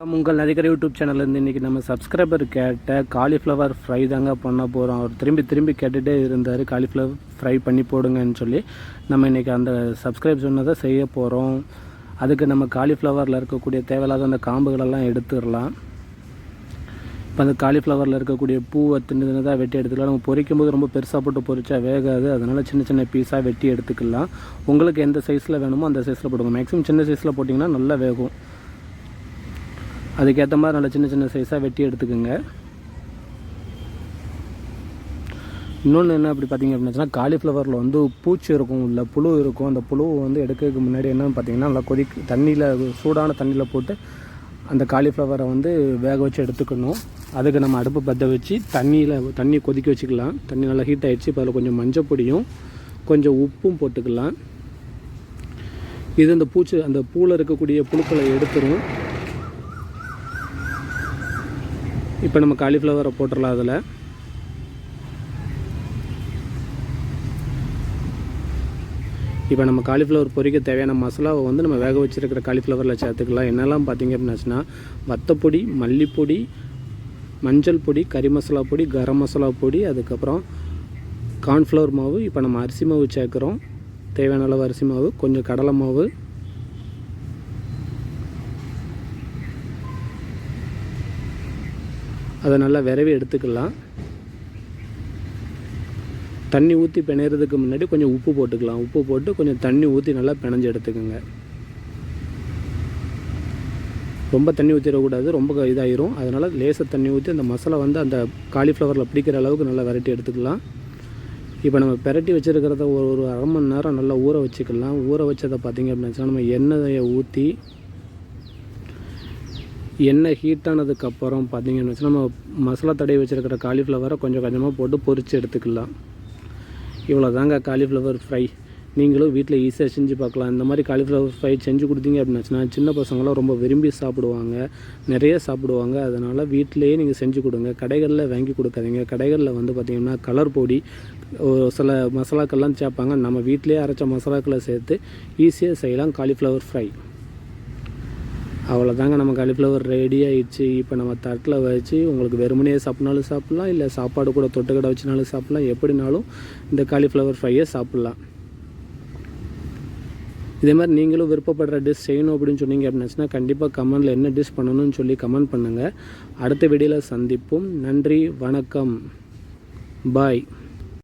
உங்கள் நதிக்கரை யூடியூப் சேனல்லேருந்து இன்றைக்கி நம்ம சப்ஸ்கிரைபர் கேட்ட காலிஃப்ளவர் ஃப்ரை தாங்க பண்ண போகிறோம். அவர் திரும்பி கேட்டுகிட்டே இருந்தார் காலிஃப்ளவர் ஃப்ரை பண்ணி போடுங்கன்னு சொல்லி. நம்ம இன்றைக்கி அந்த சப்ஸ்கிரைப் சொன்னதை செய்ய போகிறோம். அதுக்கு நம்ம காலிஃப்ளவரில் இருக்கக்கூடிய தேவையில்லாத அந்த காம்புகளெல்லாம் எடுத்துடலாம். இப்போ அந்த காலிஃப்ளவரில் இருக்கக்கூடிய பூவை தின்னதாக வெட்டி எடுத்துக்கலாம். நம்ம பொரிக்கும் போது ரொம்ப பெருசாக போட்டு பொரிச்சா வேகாது, அதனால் சின்ன பீஸாக வெட்டி எடுத்துக்கலாம். உங்களுக்கு எந்த சைஸில் வேணுமோ அந்த சைஸில் போடுங்க. மேக்ஸிமம் சின்ன சைஸில் போட்டிங்கன்னா நல்லா வேகும். அதுக்கேற்ற மாதிரி நல்லா சின்ன சைஸாக வெட்டி எடுத்துக்கோங்க. இன்னொன்று என்ன அப்படி பார்த்திங்க அப்படின்னா, காலிஃப்ளவரில் வந்து பூச்சி இருக்கும், இல்லை புழு இருக்கும். அந்த புழு வந்து எடுக்கிறதுக்கு முன்னாடி என்னென்னு பார்த்திங்கன்னா, நல்லா தண்ணியில் சூடான தண்ணியில் போட்டு அந்த காலிஃப்ளவரை வந்து வேக வச்சு எடுத்துக்கணும். அதுக்கு நம்ம அடுப்பு பற்ற வச்சு தண்ணி கொதிக்க வச்சுக்கலாம். தண்ணி நல்லா ஹீட் ஆகிடுச்சு. இப்போ அதில் கொஞ்சம் மஞ்சள் பொடியும் கொஞ்சம் உப்பும் போட்டுக்கலாம். இது அந்த அந்த பூவில் இருக்கக்கூடிய புழுக்களை எடுத்துரும். இப்போ நம்ம காலிஃப்ளவரை போட்டுடலாம். அதில் இப்போ நம்ம காலிஃப்ளவர் பொரிக்க தேவையான மசாலாவை வந்து நம்ம வேக வச்சுருக்கிற காலிஃப்ளவரில் சேர்த்துக்கலாம். என்னெல்லாம் பார்த்திங்க அப்படின்னாச்சுன்னா, வத்தப்பொடி, மல்லிப்பொடி, மஞ்சள் பொடி, கறி மசாலா பொடி, கரம் மசாலா பொடி, அதுக்கப்புறம் கார்ன்ஃப்ளவர் மாவு. இப்போ நம்ம அரிசி மாவு சேர்க்குறோம். தேவையான அளவு அரிசி மாவு, கொஞ்சம் கடலை மாவு, அதை நல்லா விரவி எடுத்துக்கலாம். தண்ணி ஊற்றி பிணையிறதுக்கு முன்னாடி கொஞ்சம் உப்பு போட்டுக்கலாம். உப்பு போட்டு கொஞ்சம் தண்ணி ஊற்றி நல்லா பிணைஞ்சு எடுத்துக்கோங்க. ரொம்ப தண்ணி ஊற்றிடக்கூடாது, ரொம்ப இதாகிரும். அதனால் லேசாக தண்ணி ஊற்றி அந்த மசாலா வந்து அந்த காலிஃப்ளவரில் பிடிக்கிற அளவுக்கு நல்லா விரட்டி எடுத்துக்கலாம். இப்போ நம்ம பிரட்டி வச்சுருக்கிறத ஒரு அரை மணி நேரம் நல்லா ஊற வச்சுக்கலாம். ஊற வச்சதை பார்த்திங்க அப்படின்னா, நம்ம எண்ணெயை ஊற்றி எண்ணெய் ஹீட்டானதுக்கப்புறம் பார்த்திங்கன்னு வச்சு நம்ம மசாலா தடவி வச்சுருக்கிற காலிஃப்ளவரை கொஞ்சம் கொஞ்சமாக போட்டு பொரித்து எடுத்துக்கலாம். இவ்வளோ தாங்க காலிஃப்ளவர் ஃப்ரை. நீங்களும் வீட்டில் ஈஸியாக செஞ்சு பார்க்கலாம். இந்த மாதிரி காலிஃப்ளவர் ஃப்ரை செஞ்சு கொடுத்தீங்க அப்படின்னாச்சுன்னா சின்ன பசங்களாம் ரொம்ப விரும்பி சாப்பிடுவாங்க, நிறைய சாப்பிடுவாங்க. அதனால் வீட்டிலையே நீங்கள் செஞ்சு கொடுங்க. கடைகளில் வாங்கி கொடுக்காதீங்க. கடைகளில் வந்து பார்த்திங்கன்னா கலர் பொடி, சில மசாலாக்கள்லாம் சேர்ப்பாங்க. நம்ம வீட்டிலேயே அரைச்ச மசாலாக்களை சேர்த்து ஈஸியாக செய்யலாம் காலிஃப்ளவர் ஃப்ரை. அவ்வளோதாங்க, நம்ம காலிஃப்ளவர் ரெடி ஆகிடுச்சு. இப்போ நம்ம தட்டில் வச்சு உங்களுக்கு வெறுமனையே சாப்பிட்னாலும் சாப்பிட்லாம், இல்லை சாப்பாடு கூட தொட்டுக்கடை வச்சுனாலும் சாப்பிட்லாம். எப்படினாலும் இந்த காலிஃப்ளவர் ஃப்ரையை சாப்பிட்லாம். இதே மாதிரி நீங்களும் விருப்பப்படுற டிஷ் செய்யணும் அப்படின்னு சொன்னீங்க அப்படின்னாச்சுன்னா கண்டிப்பாக கமெண்டில் என்ன டிஷ் பண்ணணும்னு சொல்லி கமெண்ட் பண்ணுங்கள். அடுத்த வீடியோவில் சந்திப்போம். நன்றி, வணக்கம், பாய்.